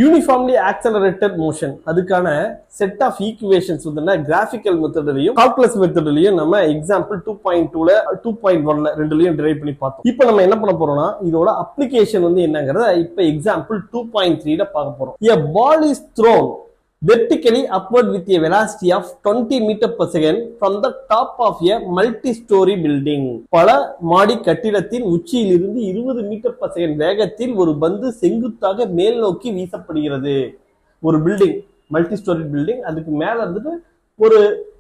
Uniformly accelerated motion அதுக்கான set of equations வந்து graphical மெத்தட்லயும் calculus மெத்தட்லயும் நம்ம எக்ஸாம்பிள் 2.2ல 2.1ல ரெண்டுலயும் டிரைவ் பண்ணி பார்த்தோம். இப்போ நம்ம என்ன பண்ண போறோம்னா இதோட அப்ளிகேஷன் வந்து என்னங்கறத இப்போ எக்ஸாம்பிள் 2.3ல பார்க்க போறோம். A ball is thrown vertically upward with a velocity of 20 meter per second from the top of a multi-story building. பல மாடி கட்டிடத்தின் உச்சியில் இருந்து 20 மீட்டர் per second வேகத்தில் ஒரு பந்து செங்குத்தாக மேல் நோக்கி வீசப்படுகிறது. ஒரு பில்டிங், மல்டி ஸ்டோரி பில்டிங், அதுக்கு மேல இருந்துட்டு ஒரு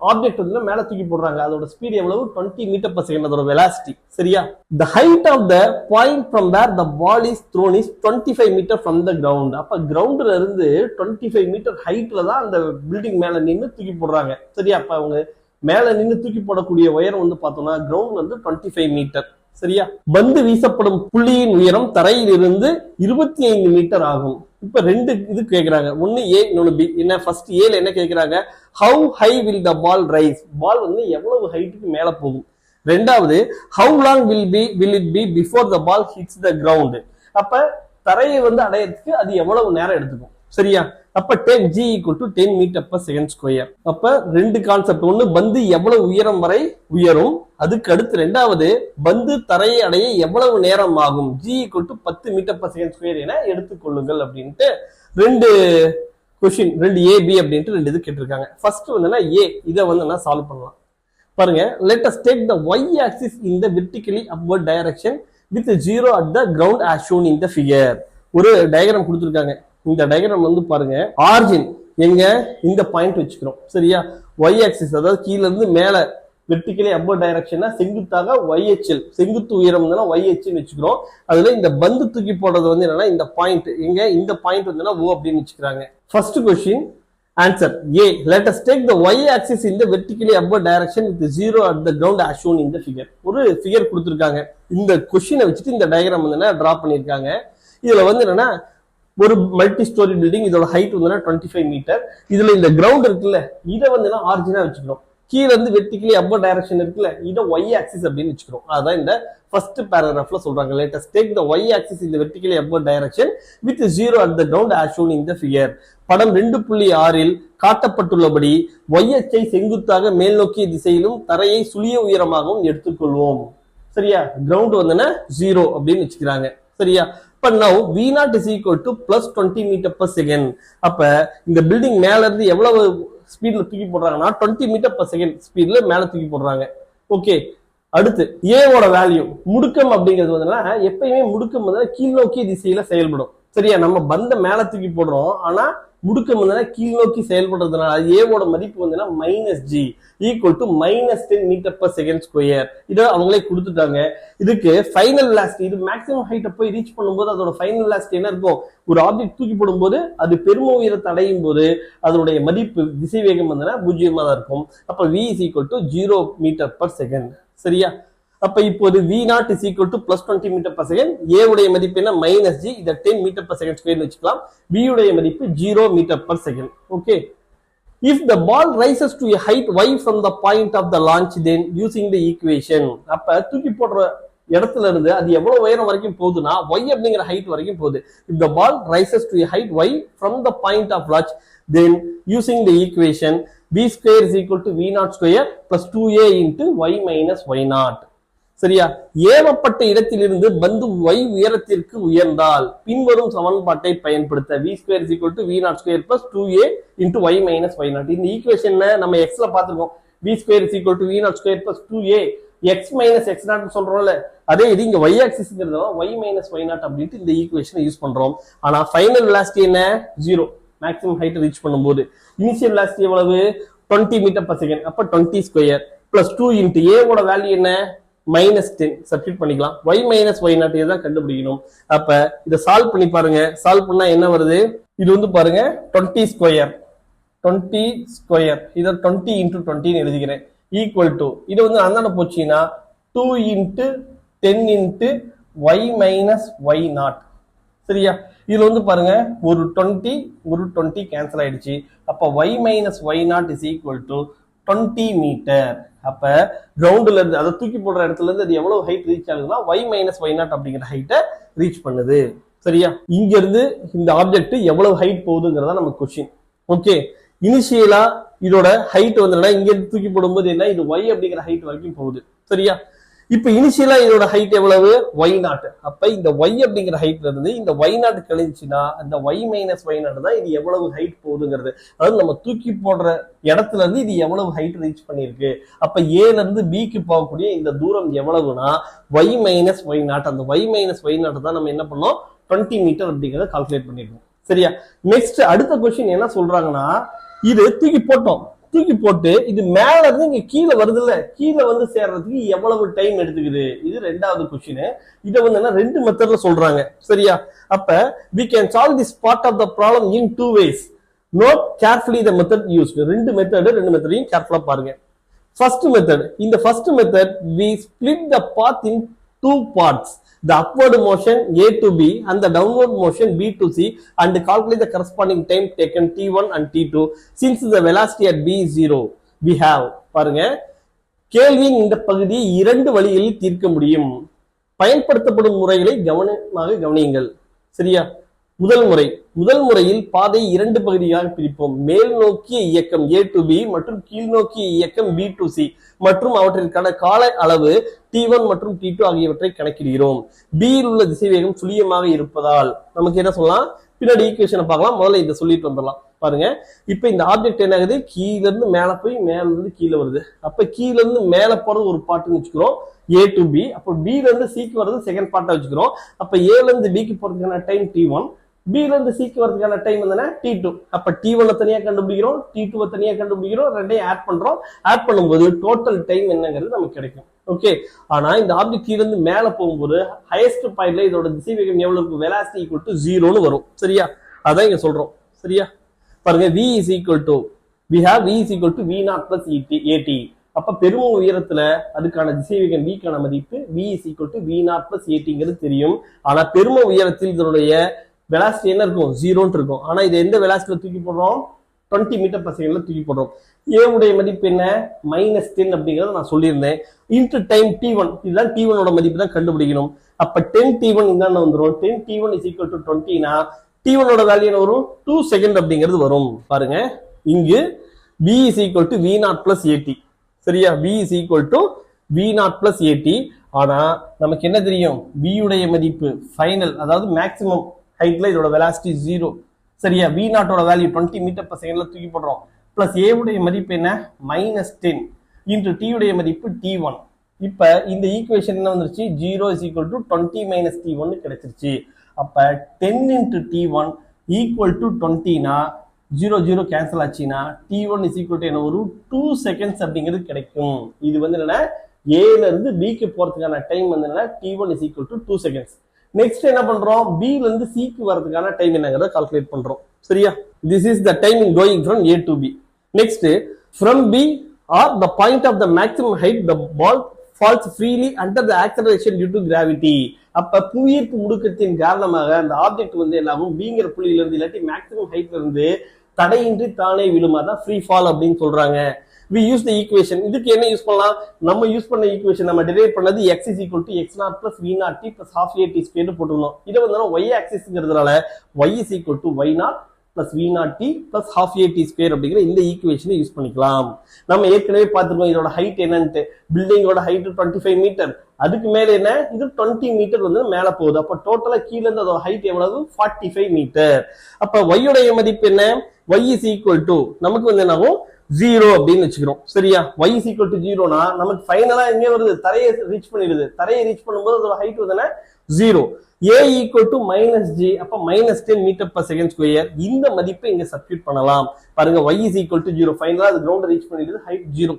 ஆப்ஜெக்ட் வந்து மேல தூக்கி போடுறாங்க. அதோட ஸ்பீட் எவ்வளவு? 20 மீட்டர் per second அதோட வெலாசிட்டி. சரியா? The height of the point from where the ball is thrown is 25 meter from the ground. அப்ப கிரவுண்ட்ல இருந்து 25 மீட்டர் ஹைட்ல தான் அந்த பில்டிங் மேல நின்னு தூக்கி போடுறாங்க. சரியா? அப்ப அவங்க மேல நின்னு தூக்கி போடக்கூடிய உயரம் வந்து பார்த்தோம்னா கிரவுண்ட்ல இருந்து 25 மீட்டர். சரியா? பந்து வீசப்படும் புள்ளியின் உயரம் தரையில் இருந்து 25 மீட்டர் ஆகும். இப்ப ரெண்டு இது கேக்குறாங்க, ஒன்னு ஏ இன்னொன்னு பி. என்ன ஃபர்ஸ்ட் ஏல என்ன கேக்குறாங்க? How high will the ball rise? Ball வந்து எவ்வளவு ஹைட்டுக்கு மேல போகும். ரெண்டாவது how long will it be before the ball hits the ground? அப்ப தரையை வந்து அடையறதுக்கு அது எவ்வளவு நேரம் எடுத்துக்கும். சரியா? அப்ப 10 = 10 மீட்டர் per second ஸ்கொயர். அப்ப ரெண்டு கான்செப்ட், ஒன்னு பந்து எவ்வளவு உயரம் வரை உயரும், அதுக்கு அடுத்து ரெண்டாவது பந்து தரையை அடைய எவ்வளவு நேரம் ஆகும். G = 10 metre per second square என எடுத்துக்கொள்ளுங்கள் அப்படின்ட்டு ரெண்டு கொஸ்டின், ரெண்டு A B அப்படின்ட்டு ரெண்டு இது கேட்டிருக்காங்க. ஃபர்ஸ்ட் வந்து ஏ, இதை வந்து நான் சால்வ் பண்ணலாம். பாருங்க, let us take the y axis in the vertically upward direction with 0 at the ground as shown in the figure. ஒரு டயக்ராம் கொடுத்திருக்காங்க. இந்த டயக்ராம் வந்து பாருங்க, ஆரிஜின் எங்க இந்த பாயிண்ட் வச்சுக்கிறோம். சரியா? y axis அதாவது கீழ இருந்து மேல வெர்டிகலி அப்வர்ட் டைரக்ஷனா செங்குத்தாக YHL, செங்குத்து உயரம் YH வச்சுக்கிறோம். அதுல இந்த பந்து தூக்கி போடுறது வந்து என்னன்னா இந்த பாயிண்ட், எங்க இந்த பாயிண்ட் வந்து O அப்படின்னு வச்சுக்கிறாங்க. First question answer A. Let us take the y axis in the vertically upward direction with 0 at the ground as shown in the figure. ஒரு ஃபிகர் கொடுத்திருக்காங்க. இந்த क्वेश्चனை வச்சுட்டு இந்த டயக்ராம் வந்து டிரா பண்ணிருக்காங்க. இதுல வந்து என்னன்னா ஒரு மல்டி ஸ்டோரி பில்டிங், இதோட ஹைட் வந்து 25 மீட்டர். இதுல இந்த கிரவுண்ட் இருக்குல்ல, இதை வந்து ஆரிஜினா வச்சுக்கிறோம். கீழ இருந்து வெர்டிகலி அப்வர்ட் டைரக்ஷன் இருக்குல்ல, இதை y axis அப்படின்னு வச்சுக்கிறோம். அதான் இந்த ஃபர்ஸ்ட் பேராகிராஃப்ல சொல்றாங்க. Let us take the y axis in the vertically upward direction with 0 at the ground as shown in the figure. படம் 2.6 காட்டப்பட்டுள்ளபடி y அச்சை செங்குத்தாக மேல் நோக்கிய திசையிலும் தரையை சுழிய உயரமாகவும் எடுத்துக்கொள்வோம். சரியா? கிரவுண்ட் வந்து 0 அப்படின்னு வச்சுக்கிறாங்க. சரியா? இப்ப now V0 = +20 metre per second. அப்ப இந்த பில்டிங் மேல இருந்து எவ்வளவு ஸ்பீட்ல தூக்கி போடுறாங்கன்னா 20 மீட்டர் per second ஸ்பீட்ல மேல தூக்கி போடுறாங்க. ஓகே, அடுத்து ஏவோட வேல்யூ, முடுக்கம் அப்படிங்கிறது வந்து எப்பயுமே முடுக்கம் வந்து கீழ் நோக்கிய திசையில செயல்படும். சரியா? நம்ம பந்த மேல தூக்கி போடுறோம், ஆனா முடுக்கம் வந்து கீழ் நோக்கி செயல்படுறதுனால ஏவோட மதிப்பு வந்து -G = -10 metre per second square. இதை அவங்களே கொடுத்துட்டாங்க. இதுக்கு ஃபைனல் வெலாசிட்டி, இது மேக்ஸிமம் ஹைட்டை போய் ரீச் பண்ணும்போது அதோட ஃபைனல் வெலாசிட்டி என்ன இருக்கும்? ஒரு ஆப்ஜெக்ட் தூக்கி போடும்போது அது பெரும உயரத்தை அடையும் போது அதனுடைய மதிப்பு திசை வேகம் வந்து 0 தான் இருக்கும். அப்ப V = 0 மீட்டர் per second. சரியா? அப்ப இப்போது V0 = +20 metre per second. A உடைய மதிப்பு என்ன? -G. இத 10 மீட்டர் per second ஸ்கொயர் வச்சுக்கலாம். V உடைய மதிப்பு 0 metre per second. Okay. If the ball rises to a height y from the point of the launch, then using the equation, அப்ப தூக்கி போடுற இடத்துல இருந்து அது எவ்வளவு உயரம் வரைக்கும் போகுதுன்னா y அப்படிங்கிற ஹைட் வரைக்கும் போகுது. If the ball rises to a height y from the point of launch, then using the equation v square is equal to v0 square plus 2a into y minus y0. சரியா? ஏவப்பட்ட இடத்திலிருந்து பந்து y உயரத்திற்கு உயர்ந்தால் பின்வரும் சமன்பாட்டை பயன்படுத்த v square is equal to v0 square plus 2a into y minus y0. இந்த equation நம்ம x ல பார்த்திருக்கோம். v square is equal to v0 square plus 2a x minus x0 சொல்றோம்ல, அதே இது இங்க y axisங்கிறதுனால y minus y0 அப்படின்ட்டு இந்த ஈக்குவேஷனை யூஸ் பண்றோம். ஆனா ஃபைனல் வெலாசிட்டி என்ன? 0. மேக்ஸிமம் ஹைட் ரீச் பண்ணும்போது இனிஷியல் வெலாசிட்டி எவ்வளவு? 20 மீட்டர் per second. அப்ப 20 ஸ்கொயர் plus 2 into a ஓட வேல்யூ என்ன? -10. சப்ஸ்டிட் பண்ணிக்கலாம். y minus y0 தான் கண்டுபிடிக்கணும். அப்ப இதை சால்வ் பண்ணி பாருங்க. சால்வ் பண்ணா என்ன வருது? இது வந்து பாருங்க 20 ஸ்கொயர் இத 20 into 20 எழுதிக்கிறேன். ஈக்குவல் டு இது வந்து அந்தாண்ட போச்சுன்னா 2 into 10 into y minus y0. சரியா? இதுல வந்து பாருங்க ஒரு 20 கேன்சல் ஆயிடுச்சு. அப்ப y minus y0 is equal to 20 metre. அப்ப கிரவுண்ட்ல இருந்து அதை தூக்கி போடுற இடத்துல இருந்து அது எவ்வளவு ஹைட் ரீச் ஆகுதுன்னா y minus y0 அப்படிங்கிற ஹைட்டை ரீச் பண்ணுது. சரியா? இங்க இருந்து இந்த ஆப்ஜெக்ட் எவ்வளவு ஹைட் போகுதுங்கிறதா நம்ம கொஸ்டின். ஓகே, இனிஷியலா இதோட ஹைட் வந்து இங்க இருந்து தூக்கி போடும்போது என்ன, இது y அப்படிங்கிற ஹைட் வரைக்கும் போகுது. சரியா? இப்ப இனிஷியலா இதோட ஹைட் எவ்வளவு, y0. அப்ப இந்த y அப்படிங்கிற ஹைட்ல இருந்து இந்த y0 கழிச்சுன்னா அந்த y மைனஸ் y0 தான் இது எவ்வளவு ஹைட் போகுதுங்கிறது. அதாவது நம்ம தூக்கி போடுற இடத்துல இருந்து இது எவ்வளவு ஹைட் ரீச் பண்ணிருக்கு. அப்ப ஏல இருந்து பிக்கு போகக்கூடிய இந்த தூரம் எவ்வளவுனா y மைனஸ் y0. அந்த y மைனஸ் y0 தான் நம்ம என்ன பண்ணோம், 20 மீட்டர் அப்படிங்கறத கால்குலேட் பண்ணிருக்கோம். சரியா? நெக்ஸ்ட் அடுத்த கொஸ்டின் என்ன சொல்றாங்கன்னா, இது தூக்கி போட்டோம், தூக்கி போட்டு இது மேல இருந்து இங்க கீழே வருது இல்ல, கீழே வந்து சேர்றதுக்கு எவ்வளவு டைம் எடுத்துக்குது, இது ரெண்டாவது கொஸ்டின். இதை வந்து ரெண்டு மெத்தட்ல சொல்றாங்க. சரியா? அப்ப we can solve this part of the problem in two ways. Note carefully the method used. ரெண்டு மெத்தடையும் கேர்ஃபுல்லா பாருங்க. First method, in the first method we split the path in two parts, the upward motion a to b and the downward motion b to c, and calculate the corresponding time taken t1 and t2 since the velocity at b is 0. We have, பாருங்க, கேள்வியின் இந்த பகுதியை இரண்டு வழிகளில் தீர்க்க முடியும். பயன்படுத்தப்படும் முறைகளை கவனியுங்கள். சரியா? முதல் முறையில் பாதை இரண்டு பகுதியாக பிரிப்போம். மேல் நோக்கிய இயக்கம் a to b மற்றும் கீழ் நோக்கிய இயக்கம் b to c மற்றும் அவற்றிற்கான கால அளவு t1 மற்றும் t2 ஆகியவற்றை கணக்கிடுகிறோம். b இல் உள்ள திசைவேகம் துல்லியமாக இருப்பதால் நமக்கு என்ன சொல்லலாம், பின்னாடி ஈக்குவேஷனை பார்க்கலாம். முதல்ல இதை சொல்லிட்டு வந்துடலாம். பாருங்க, இப்ப இந்த ஆப்ஜெக்ட் என்ன ஆகுது, கீழ இருந்து மேல போய் மேல இருந்து கீழே வருது. அப்ப கீழ இருந்து மேல போறது ஒரு பார்ட்னு வச்சுக்கிறோம், a to b. அப்ப b ல இருந்து c க்கு வர்றது செகண்ட் பார்ட்டா வச்சுக்கிறோம். அப்ப a ல இருந்து b க்கு போறதுக்கான டைம் t1, b ல இருந்து c க்கு வரதுக்கான டைம் வந்து t2. அப்ப t1 தனியா கண்டுபிடிக்கிறோம், t2 தனியா கண்டுபிடிக்கிறோம், ரெண்டையும் ஆட் பண்றோம். ஆட் பண்ணும்போது டோட்டல் டைம் என்னங்கிறது நமக்கு கிடைக்கும். ஓகே, ஆனா இந்த ஆப்ஜெக்ட் கீழ இருந்து மேல போகும்போது ஹையஸ்ட் பாயிண்ட்ல இதோட திசைவேகம் எவ்வளவு இருக்கும், வெலாசிட்டி ஈக்குவல் டு 0ன்னு வரும். சரியா? அதான் இங்க சொல்றோம். சரியா? பாருங்க, v is equal to v0 plus at. அப்ப பெரும உயரத்துல அதுக்கான திசைவேகம் v க்கான மதிப்பு v is equal to v0 plus atங்கிறது தெரியும். ஆனா பெரும உயரத்தில் இதனுடைய வெலாசிட்டி என்ன இருக்கும், 0ன்னு இருக்கும். ஆனா இது எந்த வெலாசிட்டில தூக்கி போடுறோம், 20 மீட்டர் per செகண்ட்ல தூக்கி போடுறோம். a உடைய மதிப்பு என்ன, -10 அப்படிங்கறத நான் சொல்லியிருந்தேன். இன்டு டைம் t1, இதுதான் t1 ஓட மதிப்பு தான் கண்டுபிடிக்கணும். அப்ப 10t1 இந்தாண்ட வந்துரும். 10t1 is equal to 20னா t1 ஓட வேல்யூ என்ன வரும், 2 செகண்ட் அப்படிங்கிறது வரும். பாருங்க, இங்கு v is equal to v0 plus at. சரியா? v is equal to v0 plus at. ஆனா நமக்கு என்ன தெரியும், v உடைய மதிப்பு ஃபைனல், அதாவது மேக்ஸிமம் ஹைட்ல இதோட வெலாசிட்டி 0. சரியா? v0 ஓட வேல்யூ 20 மீட்டர் per செகண்ட்ல தூக்கி போடுறோம். பிளஸ் a உடைய மதிப்பு என்ன, -10 இன்டு t உடைய மதிப்பு t1. இப்ப இந்த ஈக்குவேஷன் என்ன வந்துருச்சு, 0 is equal to 20 minus t1 கிடைச்சிருச்சு. அப்ப 10 into t1 equal to 20னா 0 cancel ஆச்சுன்னா t1 is equal to என்ன வரும், 2 seconds அப்படிங்கிறது கிடைக்கும். இது வந்து என்ன, a ல இருந்து b க்கு போறதுக்கான டைம் வந்து என்ன, t1 is equal to 2 seconds. Next என்ன பண்றோம், b ல இருந்து c க்கு வரதுக்கான டைம் என்னங்கறத கால்குலேட் பண்றோம். சரியா? this is the time in going from a to b. next, from b or the point of the maximum height the ball falls freely under the acceleration due to gravity. அப்ப புவியீர்ப்பு முடுக்கத்தின் காரணமாக அந்த object வந்து எல்லாரும் bங்கிற புள்ளியில இருந்து இல்லாட்டி maximum ஹைட்ல இருந்து தடையின்றி தானே விழும், அதான் ஃப்ரீ ஃபால் அப்படின்னு சொல்றாங்க. we use the equation. இதுக்கு என்ன யூஸ் பண்ணலாம், நம்ம யூஸ் பண்ண ஈக்குவேஷன் நம்ம டெரைவ் பண்ணது x is equal to x0 plus v0t plus half at square போட்டுக்கணும். இதை வந்து y ஆக்சிஸ்ங்கிறதுனால y is equal to y0 plus v0t plus half at square அப்படிங்கிற இந்த ஈக்குவேஷனை யூஸ் பண்ணிக்கலாம். நம்ம ஏற்கனவே பார்த்துருக்கோம் இதோட ஹைட் என்னன்ட்டு. பில்டிங்கோட ஹைட் 25 மீட்டர், அதுக்கு மேல என்ன, இது 20 மீட்டர் வந்து மேல போகுது. அப்ப டோட்டலா கீழ இருந்து அதோட ஹைட் எவ்வளவு, 45 மீட்டர். அப்ப y உடைய மதிப்பு என்ன, y is equal to நமக்கு வந்து என்னாகும் 0 அப்படின்னு வச்சுக்கிறோம். சரியா? y is equal to 0னா நமக்கு ஃபைனலா எங்க வருது, தரையை ரீச் பண்ணிடுது. தரையை ரீச் பண்ணும்போது அதோட ஹைட் வந்து 0. a equal to -g, அப்ப -10 மீட்டர் per second ஸ்கொயர். இந்த மதிப்பை இங்க சப்ஸ்டிட்யூட் பண்ணலாம். பாருங்க, y is equal to 0, ஃபைனலா அது கிரவுண்ட் ரீச் பண்ணிடுது, ஹைட் 0.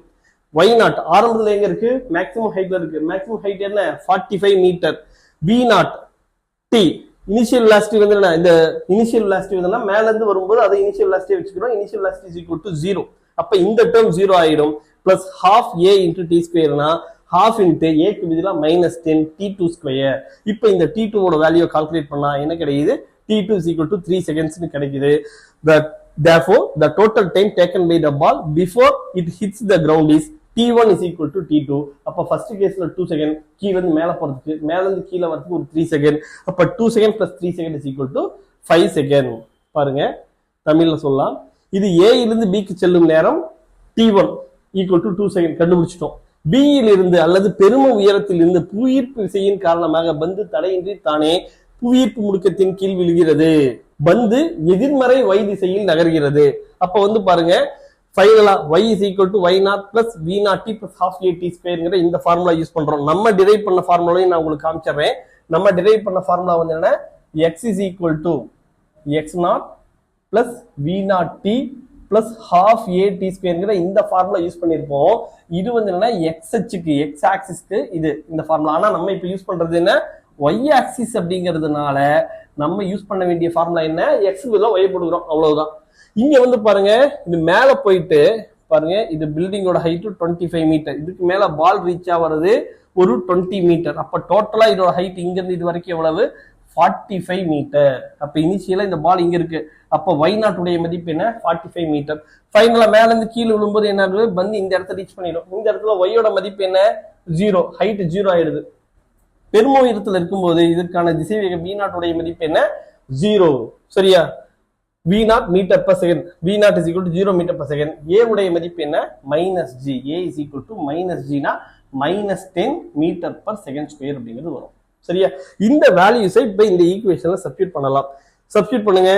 y0 ஆரம்பத்துல எங்க இருக்கு, மேக்ஸிமம் ஹைட்ல இருக்கு. மேக்ஸிமம் ஹைட் என்ன, 45 metre. v0 t initial velocity வந்து என்ன, இந்த இனிஷியல் வெலாசிட்டி வந்து மேல இருந்து வரும்போது அதை இனிஷியல் வெலாசிட்டி வச்சுக்கிறோம். Initial velocity is equal to 0. அப்ப இந்த டேர்ம் 0 ஆயிடும். Plus half a into t ஸ்கொயர்னா half into a க்கு பதிலா -10 t2 ஸ்கொயர். இப்ப இந்த t2 ஓட வேல்யூ கால்குலேட் பண்ணா என்ன கிடைக்குது, t2 is equal to 3 seconds னு கிடைக்குது. Therefore the total time taken by the ball before it hits the ground is t1 is equal to t2. அப்ப ஃபர்ஸ்ட் கேஸ்ல 2 செகண்ட், கீழ இருந்து மேல போறதுக்கு, மேல இருந்து கீழ வரதுக்கு ஒரு 3 செகண்ட். அப்ப 2 second plus 3 second is equal to 5 second. பாருங்க, தமிழ்ல சொல்லலாம். இது A இலிருந்து B க்கு செல்லும் நேரம் t1 equal to 2 செகண்ட் கண்டுபிடிச்சிட்டோம். B இலிருந்து அல்லது பெரும உயரத்தில் இருந்து புவியீர்ப்பு விசையின் காரணமாக பந்து தடையின்றி தானே புவியீர்ப்பு முடுக்கத்தின் கீழ் விழுகிறது. பந்து எதிர்மறை y திசையில் நகர்கிறது. அப்ப வந்து பாருங்க, ஃபைனலா y is equal to y0 plus v0t plus half at ஸ்கொயர்ங்கிற இந்த ஃபார்முலா யூஸ் பண்றோம். நம்ம டிரைவ் பண்ண ஃபார்முலாவையும் நான் உங்களுக்கு காமிச்சிடுறேன். நம்ம டிரைவ் பண்ண ஃபார்முலா வந்து என்ன, x is equal to x0 plus v0t plus half at ஸ்கொயர்ங்கிற இந்த ஃபார்முலா யூஸ் பண்ணிருப்போம். இது வந்து என்னன்னா x அச்சுக்கு, x ஆக்சிஸ்க்கு இது இந்த ஃபார்முலா. ஆனா நம்ம இப்ப யூஸ் பண்றது என்ன, y ஆக்சிஸ் அப்படிங்கிறதுனால நம்ம யூஸ் பண்ண வேண்டிய ஃபார்முலா என்ன, x பதிலா y போடுறோம், அவ்வளவுதான். இங்க வந்து பாருங்க, இது மேல போயிட்டு பாருங்க, இது பில்டிங்கோட ஹைட் 25 மீட்டர், இதுக்கு மேல பால் ரீச் ஆகிறது ஒரு 20 மீட்டர். அப்ப டோட்டலா இதோட ஹைட் இங்க இருந்து இது வரைக்கும் எவ்வளவு, 45 மீட்டர். அப்ப இனிஷியலா இந்த பால் இங்க இருக்கு. அப்ப y0 உடைய மதிப்பு என்ன, 45 மீட்டர். ஃபைனலா மேல இருந்து கீழே விழும்போது என்ன ஆகுது, பந்து இந்த இடத்துல ரீச் பண்ணிடும். இந்த இடத்துல y-யோட மதிப்பு என்ன, 0, ஹைட் 0 ஆயிடுது. பெரும உயரத்துல இருக்கும்போது இதற்கான திசைவேக v0 உடைய மதிப்பு என்ன, 0. சரியா, v0 metre per second, v0 is equal to 0 metre per second. a உடைய மதிப்பு என்ன, -g. a is equal to -g னா -10 மீட்டர் per செகண்ட் ஸ்கொயர் அப்படிங்கிறது வரும். சரியா, இந்த வேல்யூஸை இப்ப இந்த ஈக்குவேஷன்ல சப்ஸ்டிட்யூட் பண்ணலாம். சப்ஸ்டிட்யூட் பண்ணுங்க.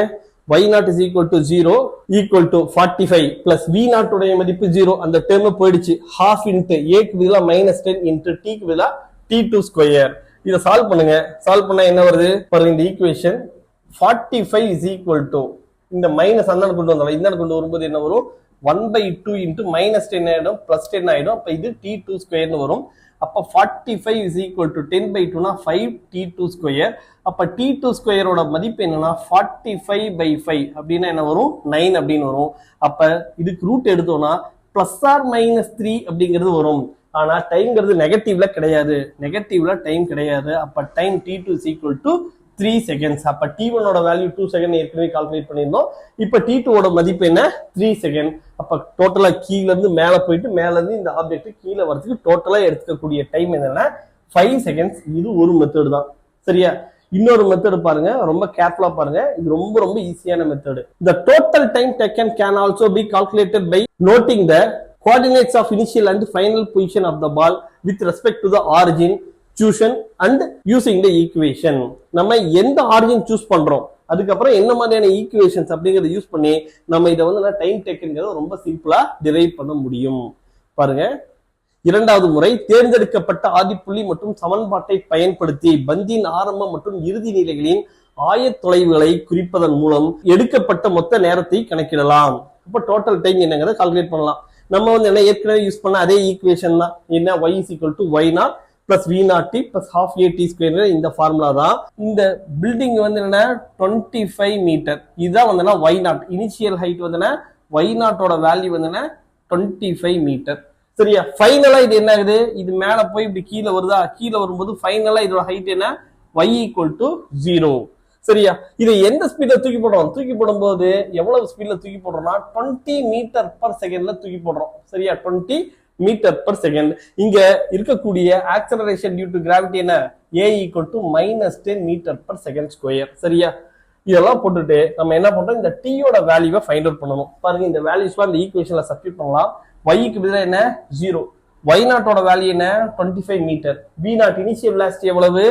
y0 is equal to 0 equal to 45 plus v0 உடைய மதிப்பு 0, அந்த டேர்ம் போயிடுச்சு. half into a க்கு பதிலா -10 into t க்கு பதிலா t2 ஸ்கொயர். இத சால்வ் பண்ணுங்க. சால்வ் பண்ணா என்ன வருது பாருங்க, இந்த ஈக்குவேஷன் 45 is equal to இந்த மைனஸ் அந்த கொண்டு வந்தாலும் இந்த கொண்டு வரும்போது என்ன வரும், 1/2 into -10 ஆயிடும், +10 ஆயிடும். அப்ப இது t2 ஸ்கொயர்னு வரும். அப்ப 45 is equal to 10/2 னா 5t2 ஸ்கொயர். அப்ப t2 ஸ்கொயரோட மதிப்பு என்னன்னா 45/5 அப்படின்னா என்ன வரும், 9 அப்படின்னு வரும். அப்ப இதுக்கு ரூட் எடுத்தோம்னா +or-3 அப்படிங்கிறது வரும். ஆனா டைம்ங்கிறது நெகட்டிவ்ல கிடையாது, நெகட்டிவ்ல டைம் கிடையாது. அப்ப time t2 is equal to 3 seconds. அப்ப t1 ஓட வேல்யூ 2 செகண்ட் ஏற்கனவே கால்குலேட் பண்ணியிருந்தோம். இப்ப t2 ஓட மதிப்பு என்ன, 3 செகண்ட். அப்ப டோட்டலா கீழ இருந்து மேல போயிட்டு மேல இருந்து இந்த ஆப்ஜெக்ட் கீழே வரதுக்கு டோட்டலா எடுத்துக்கக்கூடிய டைம் என்னன்னா 5 செகண்ட்ஸ். இது ஒரு மெத்தட் தான். சரியா, இன்னொரு மெத்தட் பாருங்க, ரொம்ப கேர்ஃபுல்லா பாருங்க. இது ரொம்ப ரொம்ப ஈஸியான method. The total time taken can also be calculated by noting the coordinates of initial and final position of the ball with respect to the origin chosen and using the equation. நம்ம எந்த origin choose பண்றோம், அதுக்கப்புறம் என்ன மாதிரியான equations அப்படிங்கறத use பண்ணி நம்ம இதை வந்து டைம் டேக்கன்ங்கிறத ரொம்ப சிம்பிளா டிரைவ் பண்ண முடியும். பாருங்க, இரண்டாவது முறை தேர்ந்தெடுக்கப்பட்ட ஆதிப்புள்ளி மற்றும் சமன்பாட்டை பயன்படுத்தி பந்தின் ஆரம்ப மற்றும் இறுதி நிலைகளின் ஆயத்தொலைவுகளை குறிப்பதன் மூலம் எடுக்கப்பட்ட மொத்த நேரத்தை கணக்கிடலாம். அப்ப டோட்டல் டைம் என்னங்கிறத கால்குலேட் பண்ணலாம். நம்ம வந்து என்ன ஏற்கனவே யூஸ் பண்ண அதே ஈக்குவேஷன் தான். என்ன, y is equal to y0 plus v0t plus half at square. இந்த ஃபார்முலா தான். இந்த பில்டிங் வந்து என்ன, 25 மீட்டர். இதுதான் வந்து y0. இனிஷியல் ஹைட் வந்து y0 ஓட வேல்யூ வந்து 25 மீட்டர். சரியா, ஃபைனலா இது என்ன ஆகுது, இது மேல போய் இப்படி கீழே வருதா, கீழே வரும்போது ஃபைனலா இதோட ஹைட் என்ன, y equal to 0. சரியா, இதை எந்த ஸ்பீட்ல தூக்கி போடுறோம், தூக்கி போடும்போது எவ்வளவு ஸ்பீட்ல தூக்கி போடுறோம்னா 20 மீட்டர் per செகண்ட்ல தூக்கி போடுறோம். சரியா, 20 மீட்டர் per செகண்ட். இங்க இருக்கக்கூடிய ஆக்சலரேஷன் டியூ டு கிராவிட்டி என்ன, a equal to -10 metre per second square. சரியா, இதெல்லாம் போட்டுட்டு நம்ம என்ன பண்றோம், இந்த t யோட வேல்யூவை ஃபைண்ட் அவுட் பண்ணணும். பாருங்க, இந்த வேல்யூஸ்லாம் இந்த ஈக்குவேஷன்ல சப்ஸ்டிட்யூட் பண்ணலாம். y க்கு பதிலா என்ன, 0. y0 ஓட வேல்யூ என்ன, 25 மீட்டர். v0 இனிஷியல் வெலாசிட்டி எவ்வளவு,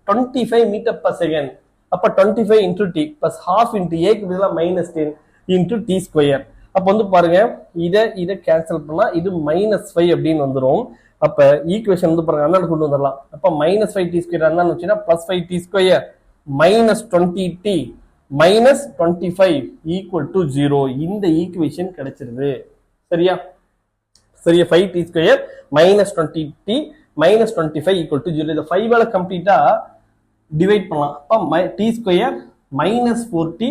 25 மீட்டர் per செகண்ட். அப்ப 25 into t plus half into a க்கு பதிலா -10 into t ஸ்கொயர். அப்ப வந்து பாருங்க, இத கேன்சல் பண்ணா இது -5 அப்படின்னு வந்துரும். அப்ப ஈக்குவேஷன் வந்து பாருங்க அண்ணாடு கொண்டு வந்துடலாம். அப்ப -5t ஸ்கொயர் அண்ணான்னு வச்சுன்னா +5t square -20t -25 equal to 0. இந்த ஈக்குவேஷன் கிடைச்சிருது. சரியா, சரியா, 5t square -20t -25 equal to 0. இதை 5ஆல கம்ப்ளீட்டா டிவைட் பண்ணலாம். அப்ப t square -4t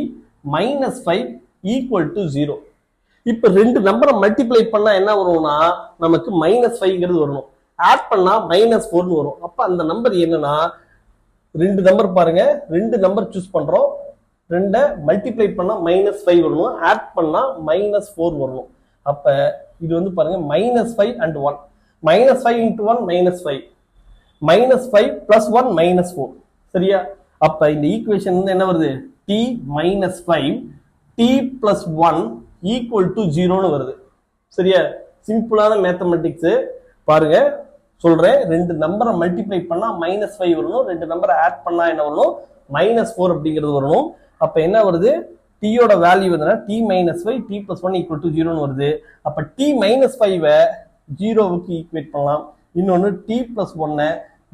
-5 equal to 0. இப்ப ரெண்டு நம்பரை மல்டிப்ளை பண்ணா என்ன வரும்னா நமக்கு -5ங்கிறது வரணும். ஆட் பண்ணா -4ன்னு வரும். அப்ப அந்த நம்பர் என்னன்னா, ரெண்டு நம்பர் பாருங்க, ரெண்டு நம்பர் சூஸ் பண்றோம். ரெண்ட மல்டிப்ளை பண்ணா -5 வரணும், ஆட் பண்ணா -4 வரணும். அப்ப இது வந்து பாருங்க -5 and 1. -5 into 1 -5, -5 plus 1 -4. சரியா? அப்ப இந்த ஈக்குவேஷன் வந்து என்ன வருது? t minus 5 t plus 1 equal to 0 வருது. சரியா? சிம்பிளான மேத்தமெட்டிக்ஸ் பாருங்க சொல்றேன். ரெண்டு நம்பரை மல்டிப்ளை பண்ணா -5 வரணும், ரெண்டு நம்பரை ஆட் பண்ணா என்ன வரணும்? -4 அப்படிங்கிறது வரணும். அப்ப என்ன வருது? t யோட வேல்யூ வந்து t minus 5 t plus 1 equal to 0 வருது. அப்ப t minus 5 0வுக்கு ஈக்குவேட் பண்ணலாம், இன்னொன்னு t plus 1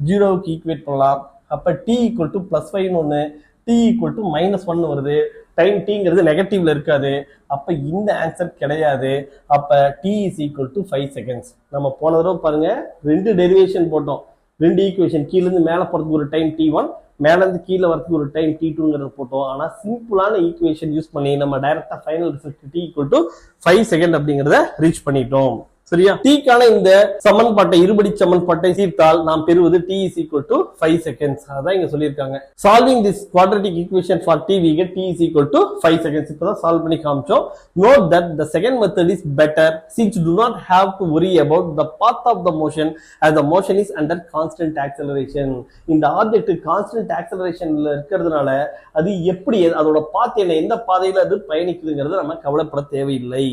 0வுக்கு ஈக்குவேட் பண்ணலாம். அப்ப t equal to plus 5 ஒன்னு, t equal to -1 வருது. டைம் tங்கிறது நெகட்டிவ்ல இருக்காது. அப்ப இந்த ஆன்சர் கிடையாது. அப்ப t is equal to 5 seconds. நம்ம போன தடவை பாருங்க ரெண்டு டெரிவேஷன் போட்டோம், ரெண்டு ஈக்குவேஷன், கீழ இருந்து மேல போறதுக்கு ஒரு டைம் t1, மேல இருந்து கீழே வரதுக்கு ஒரு டைம் t2ங்கிறது போட்டோம். ஆனா சிம்பிளான ஈக்குவேஷன் யூஸ் பண்ணி நம்ம டைரக்டா final result t equal to 5 second அப்படிங்கறத ரீச் பண்ணிட்டோம். சரியா? t-க்கான இந்த சமன்பாட்டை, இருபடி சமன்பாட்டை தீர்த்தால் நாம் பெறுவது t is equal to 5 seconds. அதான் இங்க சொல்லியிருக்காங்க. Solving this quadratic equation for t, we get t is equal to 5 seconds. இப்பதான் சால்வ் பண்ணி காமிச்சோம். Note that the second method is better since you do not have to worry about the path of the motion as the motion is under constant acceleration. இந்த object constant ஆக்சலரேஷன்ல இருக்கிறதுனால அது எப்படி அதோட பாத் என்ன, எந்த பாதையில அது பயணிக்குதுங்கிறது நம்ம கவலைப்பட தேவையில்லை.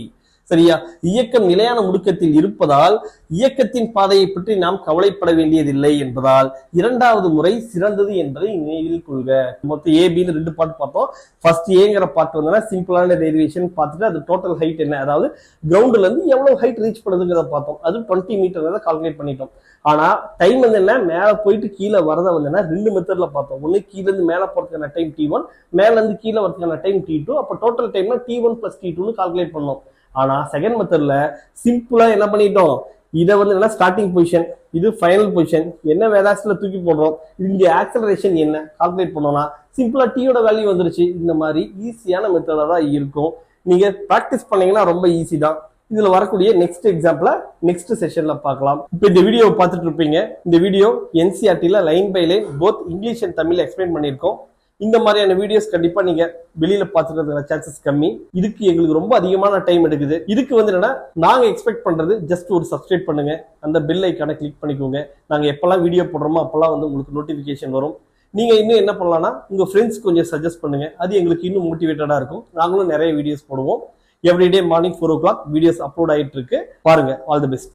சரியா? இயக்கம் நிலையான முடுக்கத்தில் இருப்பதால் இயக்கத்தின் பாதையை பற்றி நாம் கவலைப்பட வேண்டியதில்லை என்பதால் இரண்டாவது முறை சிறந்தது என்பதை நினைவில் கொள்க. மொத்தம் ஏபின்னு ரெண்டு பார்ட் பார்த்தோம். ஃபர்ஸ்ட் ஏங்கிற பார்ட் வந்து சிம்பிளான டெரிவேஷன் பார்த்துட்டு அது டோட்டல் ஹைட் என்ன, அதாவது கிரவுண்ட்ல இருந்து எவ்வளவு ஹைட் ரீச் பண்ணுதுங்கிறத பார்த்தோம். அது 20 மீட்டர் கால்குலேட் பண்ணிட்டோம். ஆனா டைம் வந்து என்ன, மேல போயிட்டு கீழே வரத வந்து என்ன, ரெண்டு மெத்தட்ல பார்த்தோம். ஒண்ணு கீழ இருந்து மேல போறதுக்கான டைம் t1, மேல இருந்து கீழே வரதுக்கான டைம் t2. அப்ப டோட்டல் டைம்னா t1 plus t2 கால்குலேட் பண்ணோம். ஆனா செகண்ட் மெத்தட்ல சிம்பிளா என்ன பண்ணிட்டோம், இதை வந்து என்ன ஸ்டார்டிங் பொசிஷன், இது ஃபைனல் பொசிஷன், என்ன வேலாசிட்டில தூக்கி போடுறோம், இங்க ஆக்சலரேஷன் என்ன கால்குலேட் பண்ணோம்னா சிம்பிளா டீயோட வேல்யூ வந்துருச்சு. இந்த மாதிரி ஈஸியான மெத்தடா தான் இருக்கும். நீங்க பிராக்டிஸ் பண்ணீங்கன்னா ரொம்ப ஈஸி தான். இதுல வரக்கூடிய நெக்ஸ்ட் எக்ஸாம்பிள நெக்ஸ்ட் செஷன்ல பார்க்கலாம். இப்ப இந்த வீடியோ பார்த்துட்டு இருப்பீங்க. இந்த வீடியோ NCERT-ல line by line both English and Tamil explain பண்ணியிருக்கோம். இந்த மாதிரியான வீடியோஸ் கண்டிப்பா நீங்க வெளியில பார்த்துட்டு சான்சஸ் கம்மி. இதுக்கு எங்களுக்கு ரொம்ப அதிகமான டைம் எடுக்குது. இதுக்கு வந்து என்னன்னா நாங்க எக்ஸ்பெக்ட் பண்றது ஜஸ்ட் ஒரு சப்ஸ்கிரைப் பண்ணுங்க, அந்த பெல் ஐக்கானை கிளிக் பண்ணிக்கோங்க. நாங்க எப்பெல்லாம் வீடியோ போடுறோமோ அப்பெல்லாம் வந்து உங்களுக்கு நோட்டிபிகேஷன் வரும். நீங்க இன்னும் என்ன பண்ணலாம்னா உங்க ஃப்ரெண்ட்ஸ் கொஞ்சம் சஜஸ்ட் பண்ணுங்க, அது எங்களுக்கு இன்னும் மோட்டிவேட்டடா இருக்கும். நாங்களும் நிறைய வீடியோஸ் போடுவோம். Everyday morning 4 o'clock videos upload ஆயிட்டு இருக்கு. பாருங்க. All the best.